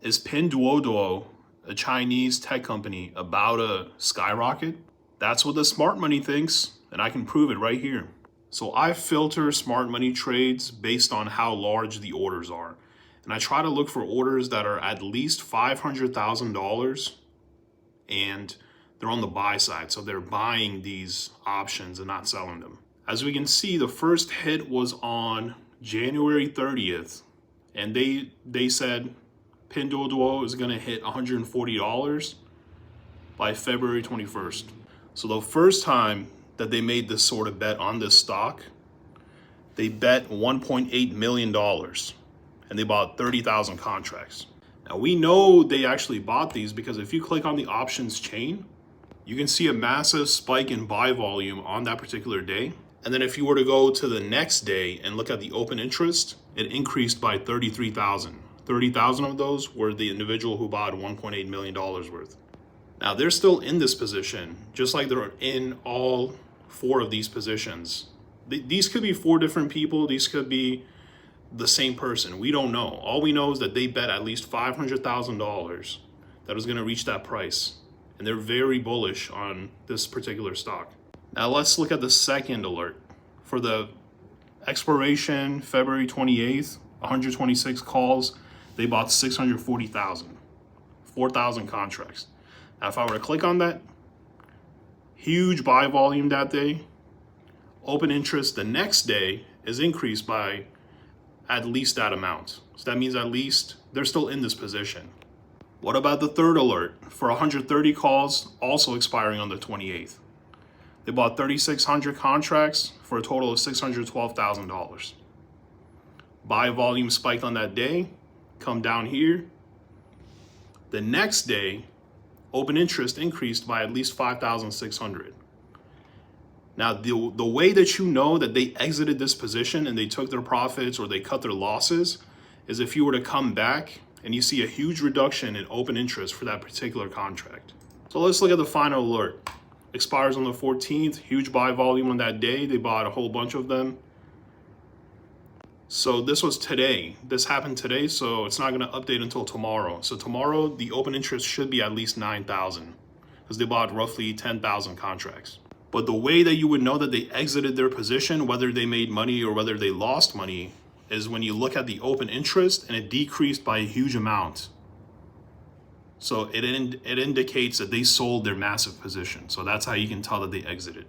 Is Pinduoduo, a Chinese tech company, about to skyrocket? That's what the smart money thinks, and I can prove it right here. So I filter smart money trades based on how large the orders are. And I try to look for orders that are at least $500,000 and they're on the buy side. So they're buying these options and not selling them. As we can see, the first hit was on January 30th. And they said Pinduoduo is going to hit $140 by February 21st. So the first time that they made this sort of bet on this stock, they bet $1.8 million and they bought 30,000 contracts. Now we know they actually bought these because if you click on the options chain, you can see a massive spike in buy volume on that particular day. And then if you were to go to the next day and look at the open interest, it increased by 33,000. 30,000 of those were the individual who bought $1.8 million worth. Now they're still in this position, just like they're in all four of these positions. These could be four different people. These could be the same person. We don't know. All we know is that they bet at least $500,000 that was going to reach that price. And they're very bullish on this particular stock. Now let's look at the second alert. For the expiration February 28th, 126 calls, they bought 640,000, 4,000 contracts. Now if I were to click on that, huge buy volume that day. Open interest the next day is increased by at least that amount. So that means at least they're still in this position. What about the third alert? For 130 calls, also expiring on the 28th. They bought 3,600 contracts for a total of $612,000. Buy volume spiked on that day, come down here. The next day, open interest increased by at least 5,600. Now, the way that you know that they exited this position and they took their profits or they cut their losses is if you were to come back and you see a huge reduction in open interest for that particular contract. So let's look at the final alert. Expires on the 14th, huge buy volume on that day. They bought a whole bunch of them. So this was today. This happened today, so it's not going to update until tomorrow. So tomorrow, the open interest should be at least 9,000 because they bought roughly 10,000 contracts. But the way that you would know that they exited their position, whether they made money or whether they lost money, is when you look at the open interest and it decreased by a huge amount. So it indicates that they sold their massive position. So that's how you can tell that they exited.